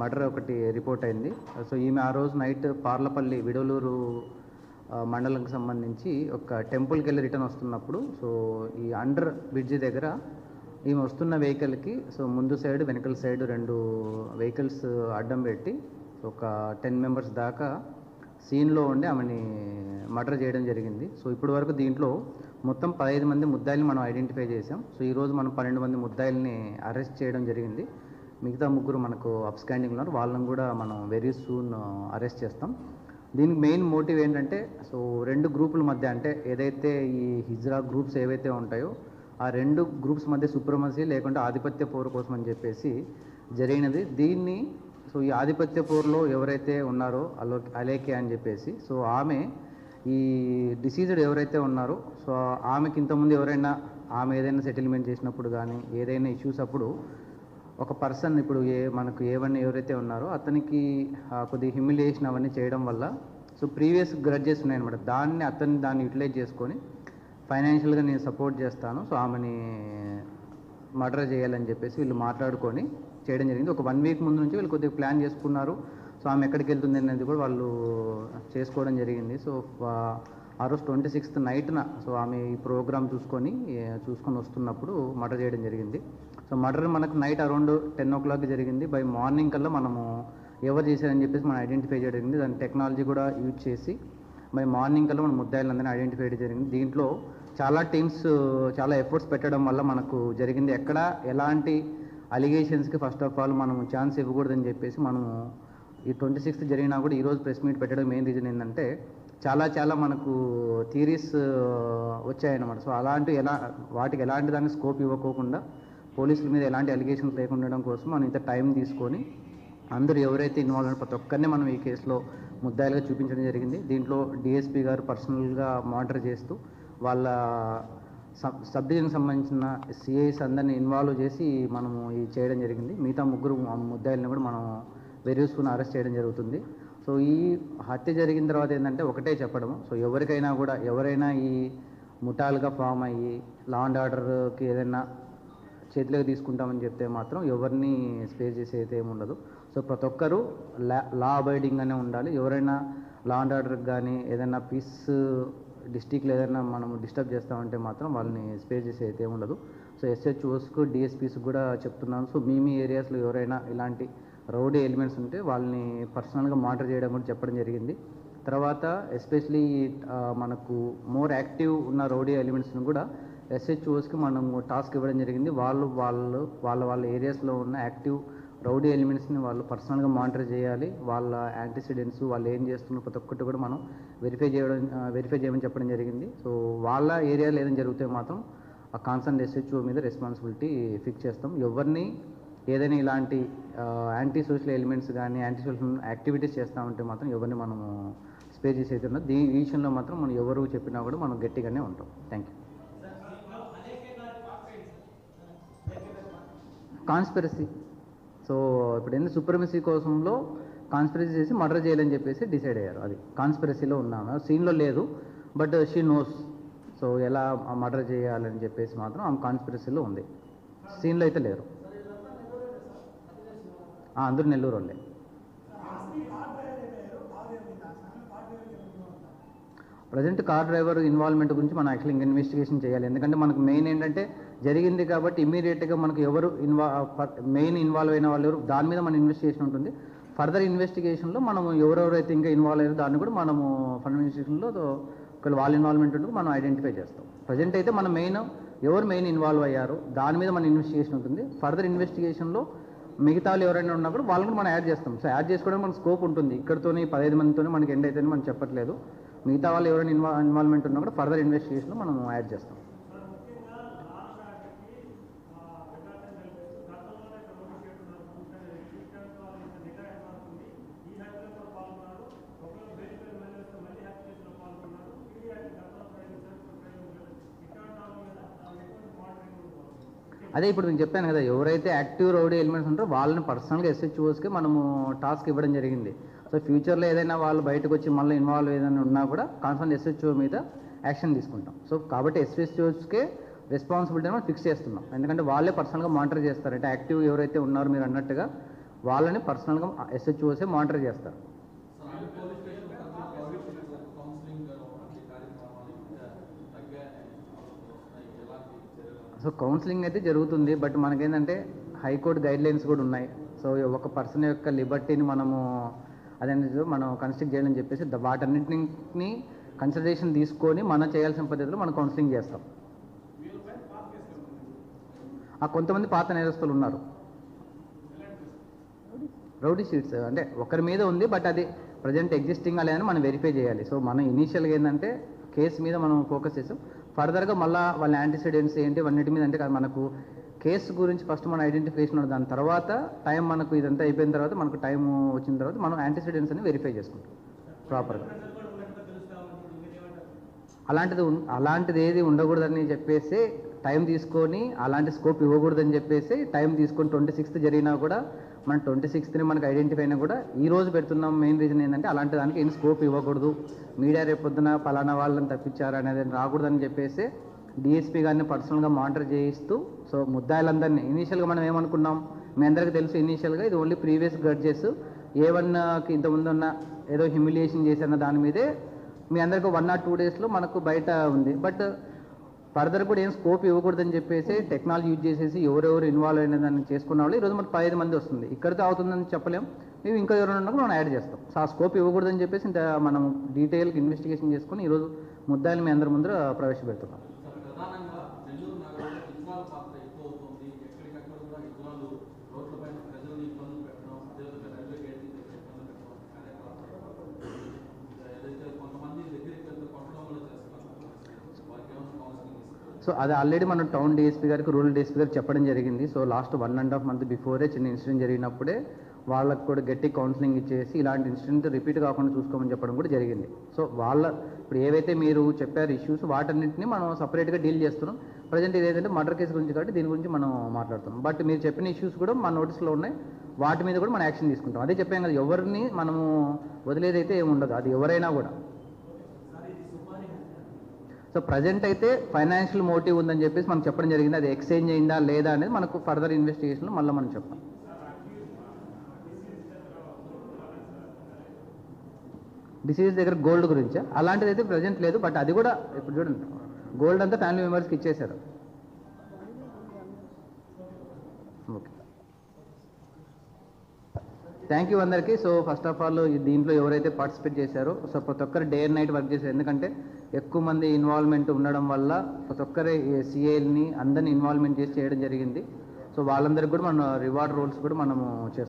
Murder ఒకటి report అయింది. So ఈమె ఆ రోజు నైట్ పార్లపల్లి విడవలూరు మండలంకి సంబంధించి ఒక టెంపుల్కి వెళ్ళి రిటర్న్ వస్తున్నప్పుడు సో ఈ అండర్ బ్రిడ్జి దగ్గర ఈమె వస్తున్న వెహికల్కి సో ముందు సైడ్ వెనకల సైడ్ 2 వెహికల్స్ అడ్డం పెట్టి ఒక 10 మెంబర్స్ దాకా సీన్లో ఉండి ఆమెని మర్డర్ చేయడం జరిగింది. సో ఇప్పటి వరకు దీంట్లో మొత్తం 15 మంది ముద్దాయిల్ని మనం ఐడెంటిఫై చేసాం. సో ఈరోజు మనం 12 మంది ముద్దాయిల్ని అరెస్ట్ చేయడం జరిగింది. మిగతా 3 మనకు అప్స్టాండింగ్ ఉన్నారు, వాళ్ళని కూడా మనం వెరీ సూన్ అరెస్ట్ చేస్తాం. దీనికి మెయిన్ మోటివ్ ఏంటంటే సో 2 గ్రూపుల మధ్య అంటే ఏదైతే ఈ హిజ్రా గ్రూప్స్ ఏవైతే ఉంటాయో ఆ 2 గ్రూప్స్ మధ్య సుప్రమసీ లేకుంటే ఆధిపత్య పోరు కోసం అని చెప్పేసి జరిగినది. దీన్ని సో ఈ ఆధిపత్య పోరులో ఎవరైతే ఉన్నారో అలేకే అని చెప్పేసి సో ఆమె ఈ డిసీజ్డ్ ఎవరైతే ఉన్నారో సో ఆమెకి ఇంతకుముందు ఎవరైనా ఆమె ఏదైనా సెటిల్మెంట్ చేసినప్పుడు కానీ ఏదైనా ఇష్యూస్ అప్పుడు ఒక పర్సన్ ఇప్పుడు మనకు ఏవన్నీ ఎవరైతే ఉన్నారో అతనికి కొద్దిగా హ్యూమిలియేషన్ అవన్నీ చేయడం వల్ల సో ప్రీవియస్ గ్రడ్జెస్ ఉన్నాయన్నమాట. దాన్ని యూటిలైజ్ చేసుకొని ఫైనాన్షియల్గా నేను సపోర్ట్ చేస్తాను, సో ఆమెని మర్డర్ చేయాలని చెప్పేసి వీళ్ళు మాట్లాడుకొని చేయడం జరిగింది. ఒక 1 వీక్ ముందు నుంచి వీళ్ళు కొద్దిగా ప్లాన్ చేసుకున్నారు. సో ఆమె ఎక్కడికి వెళ్తుంది అనేది కూడా వాళ్ళు చేసుకోవడం జరిగింది. సో ఆ రోజు 26th నైట్న సో ఆమె ఈ ప్రోగ్రామ్ చూసుకొని వస్తున్నప్పుడు మర్డర్ చేయడం జరిగింది. సో మర్డర్ మనకు నైట్ అరౌండ్ 10 o'clock జరిగింది. బై మార్నింగ్ కల్లా మనము ఎవరు చేశారని చెప్పేసి మనం ఐడెంటిఫై చేయడం జరిగింది. దాని టెక్నాలజీ కూడా యూజ్ చేసి బై మార్నింగ్ కల్లా మనం ముద్దాయిలందరినీ ఐడెంటిఫై చేయడం జరిగింది. దీంట్లో చాలా టీమ్స్ చాలా ఎఫర్ట్స్ పెట్టడం వల్ల మనకు జరిగింది. ఎక్కడ ఎలాంటి అలిగేషన్స్కి ఫస్ట్ ఆఫ్ ఆల్ మనం ఛాన్స్ ఇవ్వకూడదని చెప్పేసి మనము ఈ 26th జరిగినా కూడా ఈరోజు ప్రెస్ మీట్ పెట్టడం మెయిన్ రీజన్ ఏంటంటే చాలా మనకు థియరీస్ వచ్చాయన్నమాట. సో వాటికి ఎలాంటి దానికి స్కోప్ ఇవ్వకోకుండా పోలీసుల మీద ఎలాంటి అలిగేషన్స్ లేకుండా ఉండడం కోసం మనం ఇంత టైం తీసుకొని అందరూ ఎవరైతే ఇన్వాల్వ్ అయిన ప్రతి ఒక్కరిని మనం ఈ కేసులో ముద్దాయిలుగా చూపించడం జరిగింది. దీంట్లో డిఎస్పీ గారు పర్సనల్గా మానిటర్ చేస్తూ వాళ్ళ సబ్ డివిజన్కి సంబంధించిన సిఐస్ అందరినీ ఇన్వాల్వ్ చేసి మనము ఇది చేయడం జరిగింది. మిగతా 3 ముద్దాయిల్ని కూడా మనం వెరీస్ఫుల్ని అరెస్ట్ చేయడం జరుగుతుంది. సో ఈ హత్య జరిగిన తర్వాత ఏంటంటే ఒకటే చెప్పడము, సో ఎవరికైనా కూడా ఎవరైనా ఈ ముఠాలుగా ఫామ్ అయ్యి లా అండ్ ఆర్డర్కి ఏదైనా చేతిలోకి తీసుకుంటామని చెప్తే మాత్రం ఎవరిని స్పేస్ చేసే అయితే ఏమి ఉండదు. సో ప్రతి ఒక్కరూ లా అబైడింగ్గానే ఉండాలి. ఎవరైనా లా అండ్ ఆర్డర్కి కానీ ఏదైనా పీస్ డిస్టిక్లో ఏదైనా మనం డిస్టర్బ్ చేస్తామంటే మాత్రం వాళ్ళని స్పేస్ చేసే అయితే ఉండదు. సో ఎస్హెచ్ఓస్కు డిఎస్పీస్కి కూడా చెప్తున్నాను. సో మీ ఏరియాస్లో ఎవరైనా ఇలాంటి రౌడీ ఎలిమెంట్స్ ఉంటే వాళ్ళని పర్సనల్గా మానిటర్ చేయడం కూడా చెప్పడం జరిగింది. తర్వాత ఎస్పెషలీ మనకు మోర్ యాక్టివ్ ఉన్న రౌడీ ఎలిమెంట్స్ని కూడా ఎస్హెచ్ఓస్కి మనము టాస్క్ ఇవ్వడం జరిగింది. వాళ్ళ ఏరియాస్లో ఉన్న యాక్టివ్ రౌడీ ఎలిమెంట్స్ని వాళ్ళు పర్సనల్గా మానిటర్ చేయాలి. వాళ్ళ యాంటీసిడెంట్స్ వాళ్ళు ఏం చేస్తున్న ప్రతి ఒక్కటి కూడా మనం వెరిఫై చేయమని చెప్పడం జరిగింది. సో వాళ్ళ ఏరియాలో ఏదైనా జరిగితే మాత్రం ఆ కాన్సర్న్ ఎస్హెచ్ఓ మీద రెస్పాన్సిబిలిటీ ఫిక్స్ చేస్తాం. ఎవరిని ఏదైనా ఇలాంటి యాంటీ సోషల్ ఎలిమెంట్స్ కానీ యాంటీ సోషల్ యాక్టివిటీస్ చేస్తామంటే మాత్రం ఎవరిని మనము స్పేస్ చేసి అయితే ఉన్నది. ఈ విషయంలో మాత్రం మనం ఎవరు చెప్పినా కూడా మనం గట్టిగానే ఉంటాం. Thank you. కాన్స్పిరసీ, సో ఇప్పుడు ఏంటి సుప్రమసీ కోసంలో కాన్స్పిరసీ చేసి మర్డర్ చేయాలని చెప్పేసి డిసైడ్ అయ్యారు. అది కాన్స్పిరసీలో ఉన్నాము, సీన్లో లేదు బట్ షీ నోస్. సో ఎలా మర్డర్ చేయాలని చెప్పేసి మాత్రం ఆమె కాన్స్పిరసీలో ఉంది, సీన్లో అయితే లేరు. అందరూ నెల్లూరు వాళ్ళే. ప్రజెంట్ కార్ డ్రైవర్ ఇన్వాల్వ్మెంట్ గురించి మనం యాక్చువల్లీ ఇన్వెస్టిగేషన్ చేయాలి. ఎందుకంటే మనకు మెయిన్ ఏంటంటే జరిగింది కాబట్టి ఇమీడియట్గా మనకు ఎవరు మెయిన్ ఇన్వాల్వ్ అయిన వాళ్ళు ఎవరు దాని మీద మన ఇన్వెస్టిగేషన్ ఉంటుంది. ఫర్దర్ ఇన్వెస్టిగేషన్లో మనము ఎవరెవరైతే ఇంకా ఇన్వాల్వ్ అయ్యారో దాన్ని కూడా మనము ఫర్దర్ ఇన్వెస్టిగేషన్లో ఒకవేళ వాళ్ళ ఇన్వాల్వ్మెంట్ ఉంటుంది మనం ఐడెంటిఫై చేస్తాం. ప్రజెంట్ అయితే మన ఎవరు మెయిన్ ఇన్వాల్వ్ అయ్యారు దాని మీద మన ఇన్వెస్టిగేషన్ ఉంటుంది. ఫర్దర్ ఇన్వెస్టిగేషన్లో మిగతా వాళ్ళు ఎవరైనా ఉన్నా కూడా వాళ్ళని కూడా మనం యాడ్ చేస్తాం. సో యాడ్ చేసుకోవడానికి మనకు స్కోప్ ఉంటుంది. ఇక్కడతోనే 15 మందితోనే మనకి ఎండ్ అవుతుందని మనం చెప్పట్లేదు. మిగతా వాళ్ళు ఎవరైనా ఇన్వాల్వ్మెంట్ ఉన్నా కూడా ఫర్దర్ ఇన్వెస్టిగేషన్లో మనం యాడ్ చేస్తాం. అదే ఇప్పుడు నేను చెప్పాను కదా, ఎవరైతే యాక్టివ్ రౌడీ ఎలిమెంట్స్ ఉంటారో వాళ్ళని పర్సనల్గా ఎస్హెచ్ఓస్కి మనము టాస్క్ ఇవ్వడం జరిగింది. సో ఫ్యూచర్లో ఏదైనా వాళ్ళు బయటకు వచ్చి మళ్ళీ ఇన్వాల్వ్ ఏదైనా ఉన్నా కూడా కన్సర్న్ ఎస్హెచ్ఓ మీద యాక్షన్ తీసుకుంటాం. సో కాబట్టి ఎస్హెచ్ఓస్కే రెస్పాన్సిబిలిటీ మనం ఫిక్స్ చేస్తున్నాం. ఎందుకంటే వాళ్ళే పర్సనల్గా మానిటర్ చేస్తారు. అంటే యాక్టివ్ ఎవరైతే ఉన్నారో మీరు అన్నట్టుగా వాళ్ళని పర్సనల్గా SHOసే మానిటర్ చేస్తారు. సో కౌన్సిలింగ్ అయితే జరుగుతుంది, బట్ మనకేంటంటే హైకోర్టు గైడ్లైన్స్ కూడా ఉన్నాయి. సో ఒక పర్సన్ యొక్క లిబర్టీని మనము అదేంటి మనం కన్స్ట్రక్ట్ చేయాలని చెప్పేసి వాటన్నింటినీ కన్సిడరేషన్ తీసుకొని మనం చేయాల్సిన పద్ధతిలో మనం కౌన్సిలింగ్ చేస్తాం. కొంతమంది పాత నేరస్తులు ఉన్నారు. రౌడీ షీట్స్ అంటే ఒకరి మీద ఉంది, బట్ అది ప్రజెంట్ ఎగ్జిస్టింగ్ అని మనం వెరిఫై చేయాలి. సో మనం ఇనీషియల్గా ఏంటంటే కేసు మీద మనం ఫోకస్ చేస్తాం. ఫర్దర్గా మళ్ళీ వాళ్ళ యాంటీసిడెంట్స్ ఏంటి అన్నిటి మీద అంటే మనకు కేసు గురించి ఫస్ట్ మనం ఐడెంటిఫికేషన్ ఉంది. దాని తర్వాత టైం మనకు ఇదంతా అయిపోయిన తర్వాత మనకు టైం వచ్చిన తర్వాత మనం యాంటీసిడెంట్స్ అని వెరిఫై చేసుకుంటాం ప్రాపర్గా. అలాంటిది ఏది ఉండకూడదని చెప్పేసి టైం తీసుకొని, అలాంటి స్కోప్ ఇవ్వకూడదని చెప్పేసి టైం తీసుకొని 26th జరిగినా కూడా మనం 26th మనకు ఐడెంటిఫై అయినా కూడా ఈ రోజు పెడుతున్నాం. మెయిన్ రీజన్ ఏంటంటే అలాంటి దానికి ఏం స్కోప్ ఇవ్వకూడదు, మీడియా రేపొద్దున పలానా వాళ్ళని తప్పించారు అనేది రాకూడదని చెప్పేసి DSP గారిని పర్సనల్గా మానిటర్ చేయిస్తూ, సో ముద్దాయిలందరినీ ఇనీషియల్గా మనం ఏమనుకున్నాం, మీ అందరికీ తెలుసు ఇనీషియల్గా ఇది ఓన్లీ ప్రీవియస్ గడ్జెస్ A1కి ఇంతకుముందు ఉన్న ఏదో హ్యూమిలియేషన్ చేసిన దాని మీదే మీ అందరికీ 1 or 2 daysలో మనకు బయట ఉంది. బట్ ఫర్దర్ కూడా ఏం స్కోప్ ఇవ్వకూడదని చెప్పేసి టెక్నాలజీ యూజ్ చేసేసి ఎవరెవరు ఇన్వాల్వ్ అయిన దాన్ని చేసుకున్న వాళ్ళు ఈరోజు మనకు 15 మంది వస్తుంది. ఇక్కడితో అవుతుందని చెప్పలేం, మేము ఇంకా ఎవరైనా ఉన్నప్పుడు మనం యాడ్ చేస్తాం. సో ఆ స్కోప్ ఇవ్వకూడదని చెప్పేసి ఇంత మనం డీటెయిల్గా ఇన్వెస్టిగేషన్ చేసుకుని ఈరోజు ముద్దాయిలు మీ అందరి ముందర ప్రవేశపెడుతున్నాం. సో అది ఆల్రెడీ మనం టౌన్ DSP గారికి, రూరల్ DSP గారికి చెప్పడం జరిగింది. సో లాస్ట్ 1.5 month బిఫోరే చిన్న ఇన్సిడెంట్ జరిగినప్పుడే వాళ్ళకు కూడా గట్టి కౌన్సిలింగ్ ఇచ్చేసి ఇలాంటి ఇన్సిడెంట్ రిపీట్ కాకుండా చూసుకోమని చెప్పడం కూడా జరిగింది. సో ఇప్పుడు ఏవైతే మీరు చెప్పారు ఇష్యూస్ వాటన్నింటినీ మనం సపరేట్గా డీల్ చేస్తున్నాం. ప్రజెంట్ ఇది ఏదంటే మర్డర్ కేసు గురించి కాబట్టి దీని గురించి మనం మాట్లాడుతున్నాం. బట్ మీరు చెప్పిన ఇష్యూస్ కూడా మన నోటీస్లో ఉన్నాయి, వాటి మీద కూడా మనం యాక్షన్ తీసుకుంటాం. అదే చెప్పాం కదా, ఎవరిని మనము వదిలేదైతే ఏమి ఉండదు, అది ఎవరైనా కూడా. సో ప్రజెంట్ అయితే ఫైనాన్షియల్ మోటివ్ ఉందని చెప్పేసి మనం చెప్పడం జరిగింది. అది ఎక్స్చేంజ్ అయిందా లేదా అనేది మనకు ఫర్దర్ ఇన్వెస్టిగేషన్లో మళ్ళీ మనం చెప్తాం. డిసీజ్ దగ్గర గోల్డ్ గురించా అలాంటిది అయితే ప్రజెంట్ లేదు, బట్ అది కూడా ఇప్పుడు చూడండి గోల్డ్ అంతా ఫ్యామిలీ మెంబర్స్కి ఇచ్చేశారు. ఓకే, థ్యాంక్ యూ అందరికీ. సో ఫస్ట్ ఆఫ్ ఆల్ దీంట్లో ఎవరైతే పార్టిసిపేట్ చేశారో సో ప్రతి ఒక్కరు డే అండ్ నైట్ వర్క్ చేశారు. ఎందుకంటే ఎక్కువ మంది ఇన్వాల్వ్మెంట్ ఉండడం వల్ల ప్రతి ఒక్కరి CAని అందరినీ ఇన్వాల్వ్మెంట్ చేసి చేయడం జరిగింది. సో వాళ్ళందరికీ కూడా మనం రివార్డ్ రోల్స్ కూడా మనము చేస్తాం.